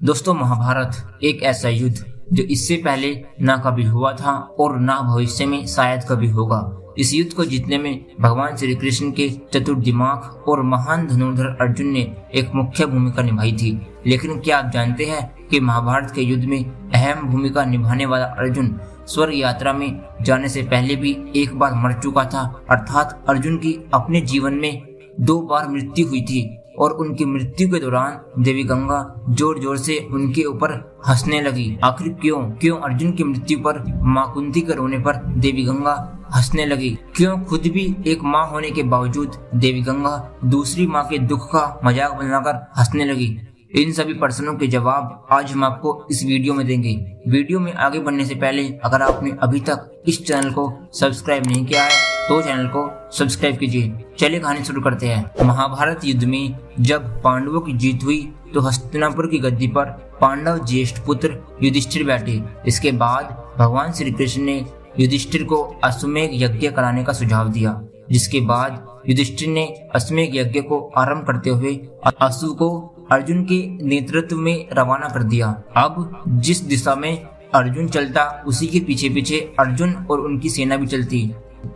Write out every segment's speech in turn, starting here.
दोस्तों, महाभारत एक ऐसा युद्ध जो इससे पहले ना कभी हुआ था और ना भविष्य में शायद कभी होगा। इस युद्ध को जीतने में भगवान श्री कृष्ण के चतुर दिमाग और महान धनुर्धर अर्जुन ने एक मुख्य भूमिका निभाई थी। लेकिन क्या आप जानते हैं कि महाभारत के युद्ध में अहम भूमिका निभाने वाला अर्जुन स्वर्ग यात्रा में जाने से पहले भी एक बार मर चुका था। अर्थात अर्जुन की अपने जीवन में 2 बार मृत्यु हुई थी और उनकी मृत्यु के दौरान देवी गंगा जोर जोर से उनके ऊपर हंसने लगी। आखिर क्यों अर्जुन की मृत्यु पर मां कुंती के रोने पर देवी गंगा हंसने लगी? क्यों खुद भी एक मां होने के बावजूद देवी गंगा दूसरी मां के दुख का मजाक बनाकर हंसने लगी? इन सभी प्रश्नों के जवाब आज हम आपको इस वीडियो में देंगे। वीडियो में आगे बढ़ने से पहले अगर आपने अभी तक इस चैनल को सब्सक्राइब नहीं किया है तो चैनल को सब्सक्राइब कीजिए। चलिए कहानी शुरू करते हैं। महाभारत युद्ध में जब पांडवों की जीत हुई तो हस्तिनापुर की गद्दी पर पांडव ज्येष्ठ पुत्र युधिष्ठिर बैठे। इसके बाद भगवान श्री कृष्ण ने युधिष्ठिर को अश्वमेध यज्ञ कराने का सुझाव दिया, जिसके बाद युधिष्ठिर ने अश्वमेध यज्ञ को आरंभ करते हुए अश्व को अर्जुन के नेतृत्व में रवाना कर दिया। अब जिस दिशा में अर्जुन चलता उसी के पीछे पीछे अर्जुन और उनकी सेना भी चलती।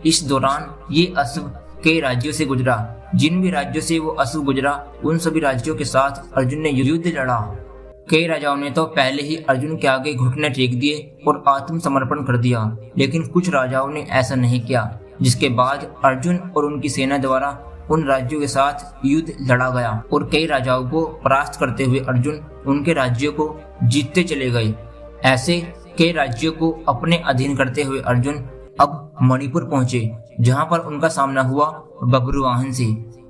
इस दौरान ये अश्व कई राज्यों से गुजरा। जिन भी राज्यों से वो अश्व गुजरा उन सभी राज्यों के साथ अर्जुन ने युद्ध लड़ा। कई राजाओं ने तो पहले ही अर्जुन के आगे घुटने टेक दिए और आत्मसमर्पण कर दिया, लेकिन कुछ राजाओं ने ऐसा नहीं किया, जिसके बाद अर्जुन और उनकी सेना द्वारा उन राज्यों के साथ युद्ध लड़ा गया और कई राजाओं को परास्त करते हुए अर्जुन उनके राज्यों को जीतते चले गए। ऐसे कई राज्यों को अपने अधीन करते हुए अर्जुन अब मणिपुर पहुंचे, जहां पर उनका सामना हुआ बब्रुवाहन से।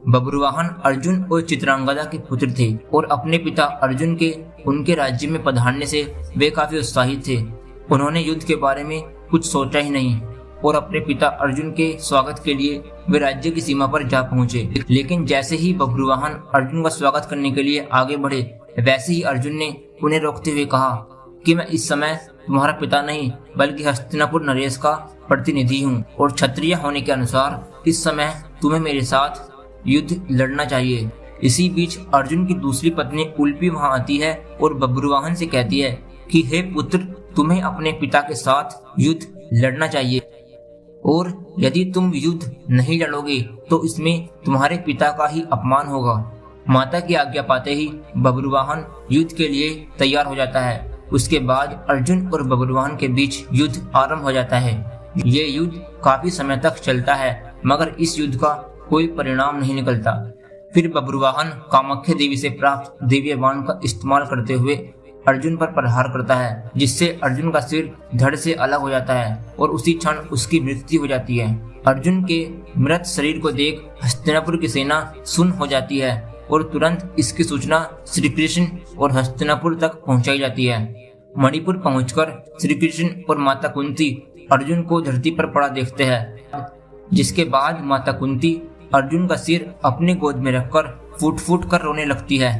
बब्रुवाहन अर्जुन और चित्रांगदा के पुत्र थे और अपने पिता अर्जुन के उनके राज्य में पधारने से वे काफी उत्साहित थे। उन्होंने युद्ध के बारे में कुछ सोचा ही नहीं और अपने पिता अर्जुन के स्वागत के लिए वे राज्य की सीमा पर जा पहुंचे। लेकिन जैसे ही बब्रुवाहन अर्जुन का स्वागत करने के लिए आगे बढ़े, वैसे ही अर्जुन ने उन्हें रोकते हुए कहा कि मैं इस समय तुम्हारा पिता नहीं बल्कि हस्तिनापुर नरेश का प्रतिनिधि हूँ और क्षत्रिय होने के अनुसार इस समय तुम्हें मेरे साथ युद्ध लड़ना चाहिए। इसी बीच अर्जुन की दूसरी पत्नी उल्पी वहाँ आती है और बब्रुवाहन से कहती है कि हे पुत्र, तुम्हें अपने पिता के साथ युद्ध लड़ना चाहिए और यदि तुम युद्ध नहीं लड़ोगे तो इसमें तुम्हारे पिता का ही अपमान होगा। माता की आज्ञा पाते ही बब्रुवाहन युद्ध के लिए तैयार हो जाता है। उसके बाद अर्जुन और बब्रुवाहन के बीच युद्ध आरंभ हो जाता है। ये युद्ध काफी समय तक चलता है, मगर इस युद्ध का कोई परिणाम नहीं निकलता। फिर बब्रुवाहन कामाख्या देवी से प्राप्त दिव्य बाण का इस्तेमाल करते हुए अर्जुन पर प्रहार करता है, जिससे अर्जुन का सिर धड़ से अलग हो जाता है और उसी क्षण उसकी मृत्यु हो जाती है। अर्जुन के मृत शरीर को देख हस्तिनापुर की सेना सुन्न हो जाती है और तुरंत इसकी सूचना श्री कृष्ण और हस्तिनापुर तक पहुंचाई जाती है। मणिपुर पहुंचकर श्री कृष्ण और माता कुंती अर्जुन को धरती पर पड़ा देखते हैं, जिसके बाद माता कुंती अर्जुन का सिर अपनी गोद में रखकर फूट फूट कर रोने लगती है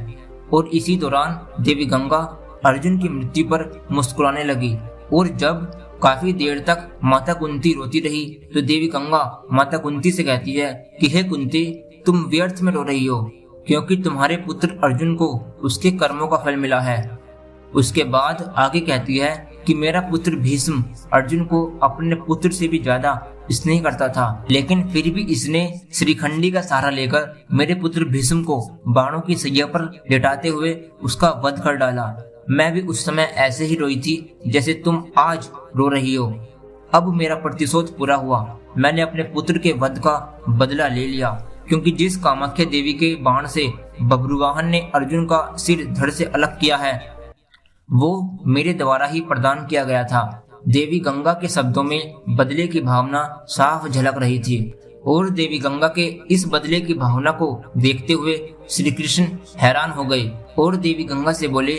और इसी दौरान देवी गंगा अर्जुन की मृत्यु पर मुस्कुराने लगी। और जब काफी देर तक माता कुंती रोती रही तो देवी गंगा माता कुंती से कहती है कि हे कुंती, तुम व्यर्थ में रो रही हो, क्योंकि तुम्हारे पुत्र अर्जुन को उसके कर्मों का फल मिला है। उसके बाद आगे कहती है कि मेरा पुत्र भीष्म अर्जुन को अपने पुत्र से भी ज्यादा स्नेह करता था, लेकिन फिर भी इसने श्रीखंडी का सहारा लेकर मेरे पुत्र भीष्म को बाणों की सैया पर लेटाते हुए उसका वध कर डाला। मैं भी उस समय ऐसे ही रोई थी जैसे तुम आज रो रही हो। अब मेरा प्रतिशोध पूरा हुआ। मैंने अपने पुत्र के वध का बदला ले लिया, क्योंकि जिस कामाख्या देवी के बाण से बब्रुवाहन ने अर्जुन का सिर धड़ से अलग किया है वो मेरे द्वारा ही प्रदान किया गया था। देवी गंगा के शब्दों में बदले की भावना साफ झलक रही थी और देवी गंगा के इस बदले की भावना को देखते हुए श्री कृष्ण हैरान हो गए और देवी गंगा से बोले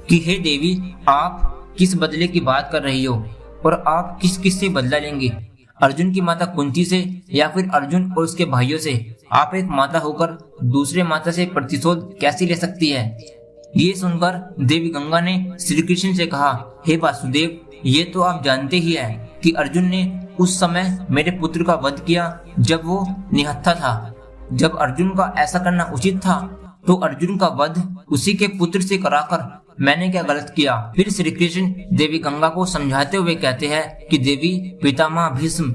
कि हे देवी, आप किस बदले की बात कर रही हो और आप किस किस से बदला लेंगे? अर्जुन की माता कुंती से या फिर अर्जुन और उसके भाइयों से? आप एक माता होकर दूसरे माता से प्रतिशोध कैसे ले सकती है? ये सुनकर देवी गंगा ने श्री कृष्ण से कहा, हे वासुदेव, ये तो आप जानते ही हैं कि अर्जुन ने उस समय मेरे पुत्र का वध किया जब वो निहत्था था। जब अर्जुन का ऐसा करना उचित था तो अर्जुन का वध उसी के पुत्र से कराकर मैंने क्या गलत किया। फिर श्री कृष्ण देवी गंगा को समझाते हुए कहते हैं कि देवी पितामह भीष्म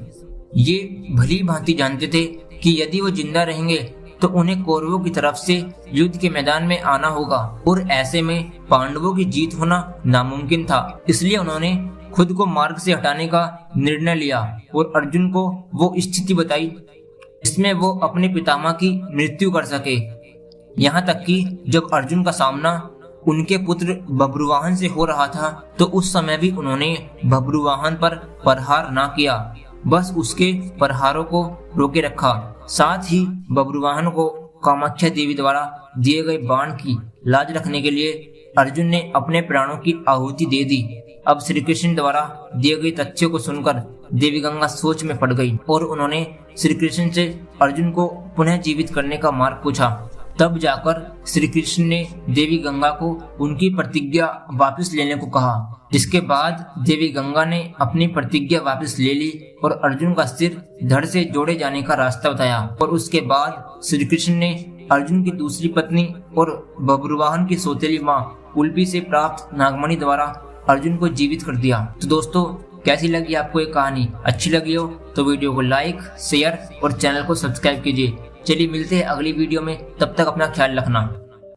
ये भली भांति जानते थे कि यदि वो जिंदा रहेंगे तो उन्हें कौरवों की तरफ से युद्ध के मैदान में आना होगा और ऐसे में पांडवों की जीत होना नामुमकिन था। इसलिए उन्होंने खुद को मार्ग से हटाने का निर्णय लिया और अर्जुन को वो स्थिति बताई जिसमें वो अपने पितामह की मृत्यु कर सके। यहाँ तक कि जब अर्जुन का सामना उनके पुत्र बब्रुवाहन से हो रहा था तो उस समय भी उन्होंने बब्रुवाहन पर प्रहार ना किया, बस उसके प्रहारों को रोके रखा। साथ ही बब्रुवाहन को कामाख्या देवी द्वारा दिए गए बाण की लाज रखने के लिए अर्जुन ने अपने प्राणों की आहुति दे दी। अब श्री कृष्ण द्वारा दिए गए तथ्यों को सुनकर देवी गंगा सोच में पड़ गई और उन्होंने श्री कृष्ण से अर्जुन को पुनः जीवित करने का मार्ग पूछा। तब जाकर श्री कृष्ण ने देवी गंगा को उनकी प्रतिज्ञा वापस लेने को कहा, जिसके बाद देवी गंगा ने अपनी प्रतिज्ञा वापस ले ली और अर्जुन का सिर धड़ से जोड़े जाने का रास्ता बताया। और उसके बाद श्री कृष्ण ने अर्जुन की दूसरी पत्नी और बब्रुवाहन की सौतेली माँ उल्पी से प्राप्त नागमणि द्वारा अर्जुन को जीवित कर दिया। तो दोस्तों, कैसी लगी आपको ये कहानी? अच्छी लगी हो तो वीडियो को लाइक, शेयर और चैनल को सब्सक्राइब कीजिए। चलिए मिलते हैं अगली वीडियो में, तब तक अपना ख्याल रखना।